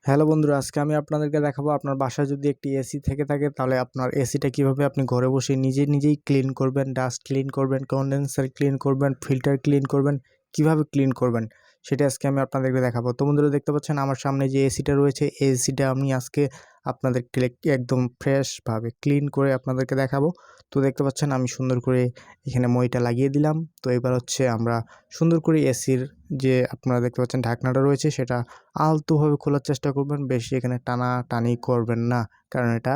Hello বন্ধুরা, আজকে আমি আপনাদেরকে দেখাবো আপনার বাসায় যদি একটি এসি থেকে থাকে তাহলে আপনার এসিটা কিভাবে আপনি ঘরে বসে নিজেই ক্লিন করবেন, ডাস্ট ক্লিন করবেন, কন্ডেন্সার ক্লিন করবেন, ফিল্টার ক্লিন করবেন, কিভাবে ক্লিন করবেন সেটা আজকে আমি আপনাদেরকে দেখাবো। তো বন্ধুরা, দেখতে পাচ্ছেন আমার সামনে যে এসিটা রয়েছে, এই এসিটা আমি আজকে আপনাদেরকে একদম ফ্রেশভাবে ক্লিন করে আপনাদেরকে দেখাবো। তো দেখতে পাচ্ছেন আমি সুন্দর করে এখানে মইটা লাগিয়ে দিলাম। তো এবার হচ্ছে আমরা সুন্দর করে এসির যে আপনারা দেখতে পাচ্ছেন ঢাকনাটা রয়েছে সেটা আলতোভাবে খোলার চেষ্টা করবেন, বেশি এখানে টানাটানি করবেন না, কারণ এটা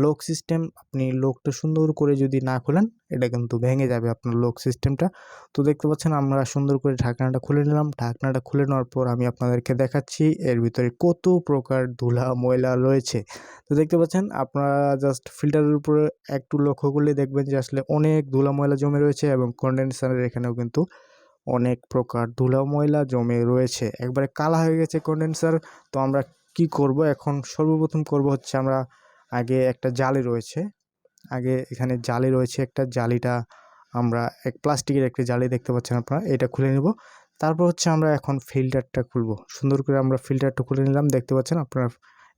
লক সিস্টেম। আপনি লকটা সুন্দর করে যদি না খোলেন এটা কিন্তু ভেঙে যাবে আপনার লক সিস্টেমটা। তো দেখতে পাচ্ছেন আমরা সুন্দর করে ঢাকনাটা খুলে নিলাম। ঢাকনাটা খুলে নেওয়ার পর আমি আপনাদেরকে দেখাচ্ছি এর ভিতরে কত প্রকার ধুলা ময়লা রয়েছে। তো দেখতে পাচ্ছেন আপনারা জাস্ট ফিল্টারের উপরে একটু লক্ষ্য করলে দেখবেন যে আসলে অনেক ধুলা ময়লা জমে রয়েছে এবং কন্ডেন্সারের এখানেও কিন্তু অনেক প্রকার ধুলা ময়লা জমে রয়েছে, একবারে কালা হয়ে গেছে কন্ডেন্সার। তো আমরা কি করব এখন? সর্বপ্রথম করব হচ্ছে আমরা আগে একটা জালি রয়েছে, আগে এখানে জালি রয়েছে একটা জালিটা আমরা এক প্লাস্টিকের একটা জালি দেখতে পাচ্ছেন আপনারা, এটা খুলে নিব। তারপর হচ্ছে আমরা এখন ফিল্টারটা খুলব। সুন্দর করে আমরা ফিল্টারটা খুলে নিলাম। দেখতে পাচ্ছেন আপনারা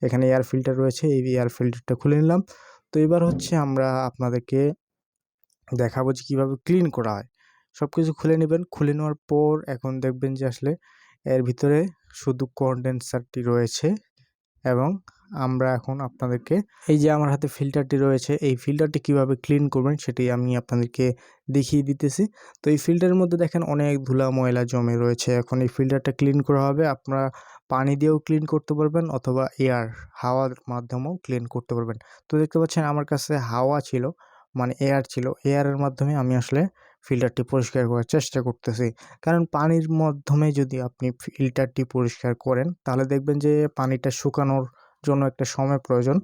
এখানে এয়ার ফিল্টার রয়েছে, এই এয়ার ফিল্টারটা খুলে নিলাম। তো এবার হচ্ছে আমরা আপনাদেরকে দেখাবো যে কীভাবে ক্লিন করা হয়। সব কিছু খুলে নেবেন। খুলে নেওয়ার পর এখন দেখবেন যে আসলে এর ভিতরে শুধু কন্ডেন্সারটি রয়েছে এবং আমরা এখন আপনাদেরকে এই যে আমার হাতে ফিল্টারটি রয়েছে, এই ফিল্টারটি কিভাবে ক্লিন করবেন সেটি আমি আপনাদেরকে দেখিয়ে দিতেছি। তো এই ফিল্টারের মধ্যে দেখেন অনেক ধুলা ময়লা জমে রয়েছে। এখন এই ফিল্টারটা ক্লিন করা হবে। আপনারা পানি দিয়েও ক্লিন করতে পারবেন অথবা হাওয়ার মাধ্যমেও ক্লিন করতে পারবেন। তো দেখতে পাচ্ছেন আমার কাছে হাওয়া ছিল, মানে এয়ার ছিল। এয়ারের মাধ্যমে আমি আসলে ফিল্টারটি পরিষ্কার করার চেষ্টা করতেছি। কারণ পানির মাধ্যমে যদি আপনি ফিল্টারটি পরিষ্কার করেন তাহলে দেখবেন যে পানিটা শুকানোর জন্য একটা সময় প্রয়োজন।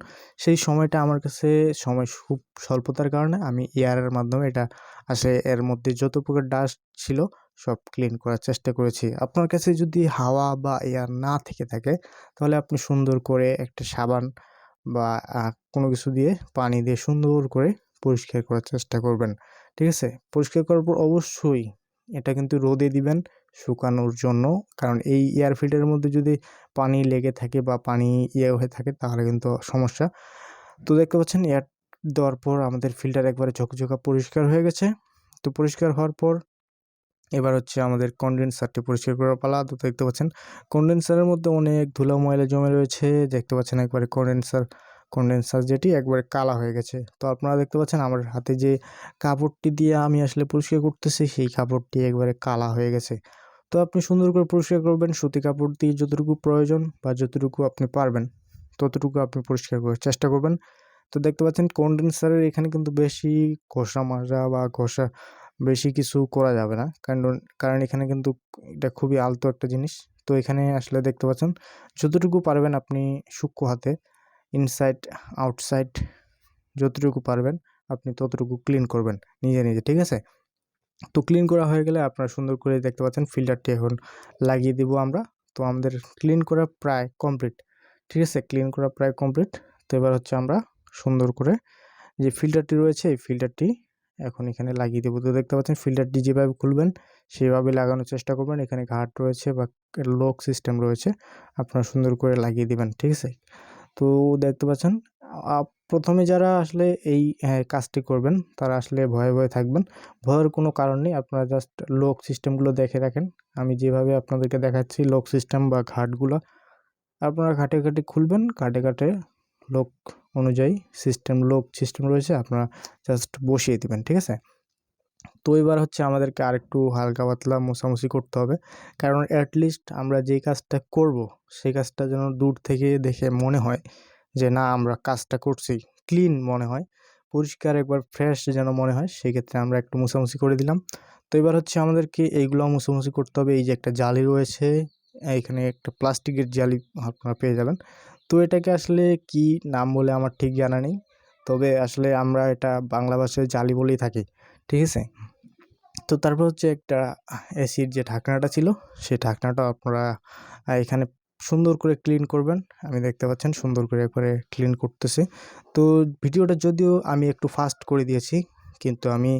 সেই সময়টা আমার কাছে সময় খুব স্বল্পতার কারণে আমি এয়ারের মাধ্যমে এটা আসলে এর মধ্যে যত প্রকার ডাস্ট ছিল সব ক্লিন করার চেষ্টা করেছি। আপনার কাছে যদি হাওয়া বা এয়ার না থেকে থাকে তাহলে আপনি সুন্দর করে একটা সাবান বা কোনো কিছু দিয়ে পানি দিয়ে সুন্দর করে পরিষ্কার করার চেষ্টা করবেন। ঠিক আছে? পরিষ্কার করার পর অবশ্যই এটা কিন্তু রোদে দিবেন শুকানোর জন্য। কারণ এই এয়ার ফিল্টারের মধ্যে যদি পানি লেগে থাকে বা পানি হয়ে থাকে তাহলে কিন্তু সমস্যা। তো দেখতে পাচ্ছেন এয়ার দেওয়ার পর আমাদের ফিল্টার একবারে ঝকঝকা পরিষ্কার হয়ে গেছে। তো পরিষ্কার হওয়ার পর এবার হচ্ছে আমাদের কনডেন্সারটি পরিষ্কার করার পালা। তো দেখতে পাচ্ছেন কনডেন্সারের মধ্যে অনেক ধুলা ময়লা জমে রয়েছে। দেখতে পাচ্ছেন একবারে কনডেন্সার যেটি একবারে কালা হয়ে গেছে। তো আপনারা দেখতে পাচ্ছেন আমার হাতে যে কাপড়টি দিয়ে আমি আসলে পরিষ্কার করতেছি সেই কাপড়টি একবারে কালা হয়ে গেছে। তো আপনি সুন্দর করে পরিষ্কার করবেন সুতি কাপড় দিয়ে, যতটুকু প্রয়োজন বা যতটুকু আপনি পারবেন ততটুকু আপনি পরিষ্কার করার চেষ্টা করবেন। তো দেখতে পাচ্ছেন কনডেন্সারের এখানে কিন্তু বেশি ঘষা মাজা বা বেশি কিছু করা যাবে না, কারণ এখানে কিন্তু এটা খুবই আলতো একটা জিনিস। তো এখানে আসলে দেখতে পাচ্ছেন যতটুকু পারবেন আপনি সূক্ষ্ম হাতে ইনসাইড আউটসাইড যতটুকু পারবেন আপনি ততটুকু ক্লিন করবেন নিজে। ঠিক আছে? তো ক্লিন করা হয়ে গেলে আপনারা সুন্দর করে দেখতে পাচ্ছেন ফিল্টারটি এখন লাগিয়ে দিব আমরা। তো আমাদের ক্লিন করা প্রায় কমপ্লিট। ঠিক আছে? ক্লিন করা প্রায় কমপ্লিট। তো এবার হচ্ছে আমরা সুন্দর করে যে ফিল্টারটি রয়েছে এই ফিল্টারটি এখন এখানে লাগিয়ে দেবো। তো দেখতে পাচ্ছেন ফিল্টারটি যেভাবে খুলবেন সেভাবে লাগানোর চেষ্টা করবেন। এখানে ঘাট রয়েছে বা লক সিস্টেম রয়েছে, আপনারা সুন্দর করে লাগিয়ে দিবেন। ঠিক আছে? তো দেখতে পাচ্ছেন প্রথমে যারা আসলে এই কাজটি করবেন তারা আসলে ভয়ে থাকবেন। ভয়ের কোনো কারণ নেই। আপনারা জাস্ট লক সিস্টেমগুলো দেখে রাখেন। আমি যেভাবে আপনাদেরকে দেখাচ্ছি লক সিস্টেম বা ঘাটগুলো আপনারা ঘাটে খুলবেন। ঘাটে লক অনুযায়ী লক সিস্টেম রয়েছে, আপনারা জাস্ট বসিয়ে দিবেন। ঠিক আছে? তো এবার হচ্ছে আমাদেরকে আরেকটু হালকা পাতলা মোছামুছি করতে হবে। কারণ লিস্ট আমরা যেই কাজটা করব সেই কাজটা যেন দূর থেকে দেখে মনে হয় যে না আমরা কাজটা করছি, ক্লিন মনে হয়, পরিষ্কার একবার ফ্রেশ যেন মনে হয়, সেক্ষেত্রে আমরা একটু মোছামুছি করে দিলাম। তো এবার হচ্ছে আমাদেরকে এইগুলো মোছামুছি করতে হবে। এই যে একটা জালি রয়েছে, এখানে একটা প্লাস্টিকের জালি আপনারা পেয়ে যাবেন। তো এটাকে আসলে কি নাম বলে আমার ঠিক জানা নেই, তবে আসলে আমরা এটা বাংলা ভাষায় জালি বলেই থাকি। ঠিক আছে? তো তারপর হচ্ছে একটা এসির যে ঢাকনাটা ছিল সেই ঢাকনাটা আপনারা এখানে সুন্দর করে ক্লিন করবেন। আমি দেখতে পাচ্ছেন সুন্দর করে একবারে ক্লিন করতেছি। তো ভিডিওটা যদিও আমি একটু ফাস্ট করে দিয়েছি, কিন্তু আমি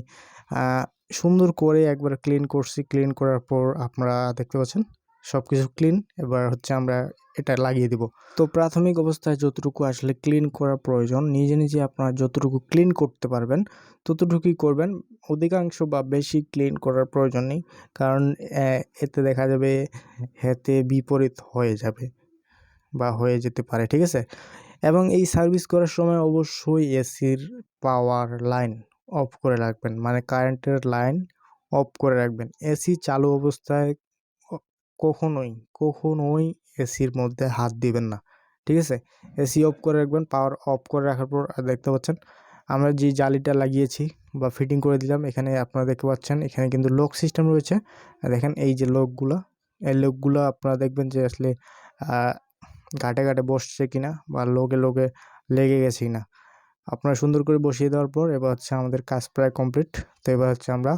সুন্দর করে একবারে ক্লিন করছি। ক্লিন করার পর আপনারা দেখতে পাচ্ছেন সব কিছু ক্লিন। এবার হচ্ছে আমরা এটা লাগিয়ে দিব। তো প্রাথমিক অবস্থায় যতটুকু আসলে ক্লিন করা প্রয়োজন, নিজে নিজে আপনারা যতটুকু ক্লিন করতে পারবেন ততটুকুই করবেন। অধিকাংশ বা বেশি ক্লিন করার প্রয়োজন নেই, কারণ এতে দেখা যাবে হেতে বিপরীত হয়ে যাবে বা হয়ে যেতে পারে, ঠিক আছে। এবং এই সার্ভিস করার সময় অবশ্যই এসির পাওয়ার লাইন অফ করে রাখবেন, মানে কারেন্টের লাইন অফ করে রাখবেন। এসি চালু অবস্থায় কখনোই এসির মধ্যে হাত দিবেন না, ঠিক আছে। এসি অফ করে রাখবেন। পাওয়ার অফ করে রাখার পর দেখতে পাচ্ছেন আমরা যে জালিটা লাগিয়েছি বা ফিটিং করে দিলাম, এখানে আপনারা দেখতে পাচ্ছেন এখানে কিন্তু লক সিস্টেম রয়েছে। দেখেন এই যে লকগুলো, এই লকগুলো আপনারা দেখবেন যে আসলে গাঁটে গাঁটে বসছে কিনা বা লোকে লেগে গেছে কিনা। আপনারা সুন্দর করে বসিয়ে দেওয়ার পর এবার হচ্ছে আমাদের কাজ প্রায় কমপ্লিট। তো এবার হচ্ছে আমরা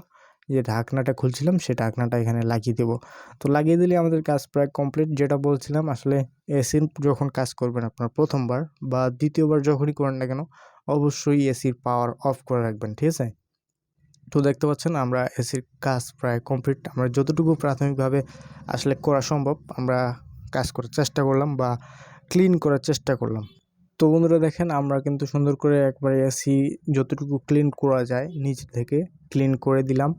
যে ঢাকনাটা খুলছিলাম সেই ঢাকনাটা এখানে লাগিয়ে দেবো। তো লাগিয়ে দিলে আমাদের কাজ প্রায় কমপ্লিট। যেটা বলছিলাম আসলে এসির যখন কাজ করবেন আপনার প্রথমবার বা দ্বিতীয়বার যখনই করেন না কেন, অবশ্যই এসির পাওয়ার অফ করে রাখবেন, ঠিক আছে। তো দেখতে পাচ্ছেন আমরা এসির কাজ প্রায় কমপ্লিট। আমরা যতটুকু প্রাথমিকভাবে আসলে করা সম্ভব আমরা কাজ করার চেষ্টা করলাম বা ক্লিন করার চেষ্টা করলাম। তো বন্ধুরা দেখেন আমরা কিন্তু সুন্দর করে একবারে এসি যতটুকু ক্লিন করা যায় নিচ থেকে ক্লিন করে দিলাম,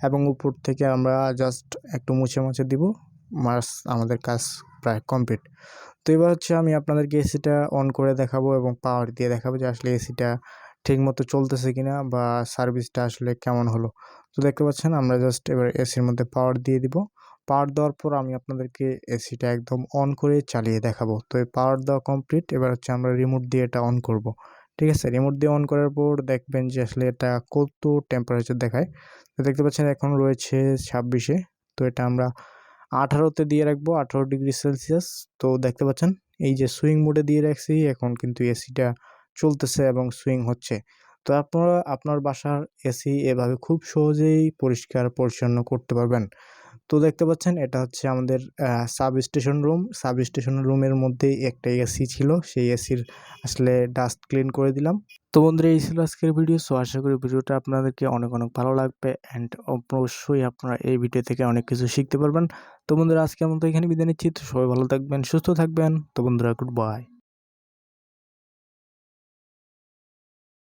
এবং উপর থেকে আমরা জাস্ট একটু মুছে দিব। আমাদের কাজ প্রায় কমপ্লিট। তো এবার হচ্ছে আমি আপনাদেরকে এসিটা অন করে দেখাবো এবং পাওয়ার দিয়ে দেখাবো যে আসলে এসিটা ঠিকমতো চলতেছে কিনা বা সার্ভিসটা আসলে কেমন হলো। তো দেখতে পাচ্ছেন আমরা জাস্ট এবার এসির মধ্যে পাওয়ার দিয়ে দিব। পাওয়ার দেওয়ার পর আমি আপনাদেরকে এসিটা একদম অন করে চালিয়ে দেখাবো। তো এই পাওয়ার দেওয়া কমপ্লিট। এবার হচ্ছে আমরা রিমোট দিয়ে এটা অন করব, ঠিক আছে। রিমোট দিয়ে অন করার পর দেখবেন যে আসলে এটা কত টেম্পারেচার দেখায়। তো দেখতে পাচ্ছেন এখন রয়েছে 26-এ। তো এটা আমরা 18-তে দিয়ে রাখবো, 18°C। তো দেখতে পাচ্ছেন এই যে সুইং মোডে দিয়ে রাখছি, এখন কিন্তু এসিটা চলতেছে এবং সুইং হচ্ছে। তো আপনারা আপনার বাসার এসি এভাবে খুব সহজেই পরিষ্কার পরিচ্ছন্ন করতে পারবেন। তো দেখতে পাচ্ছেন এটা হচ্ছে আমাদের সাবস্টেশন রুম। সাবস্টেশন রুমের মধ্যেই একটা এসি ছিল, সেই এসির আসলে ডাস্ট ক্লিন করে দিলাম। তো বন্ধুরা এই ছিল আজকের ভিডিও। সো আশা করি ভিডিওটা আপনাদেরকে অনেক ভালো লাগবে, অ্যান্ড অবশ্যই আপনারা এই ভিডিও থেকে অনেক কিছু শিখতে পারবেন। তো বন্ধুরা আজকের মতো এখানে বিদায় নিচ্ছি। তো সবাই ভালো থাকবেন, সুস্থ থাকবেন। তো বন্ধুরা গুড বাই।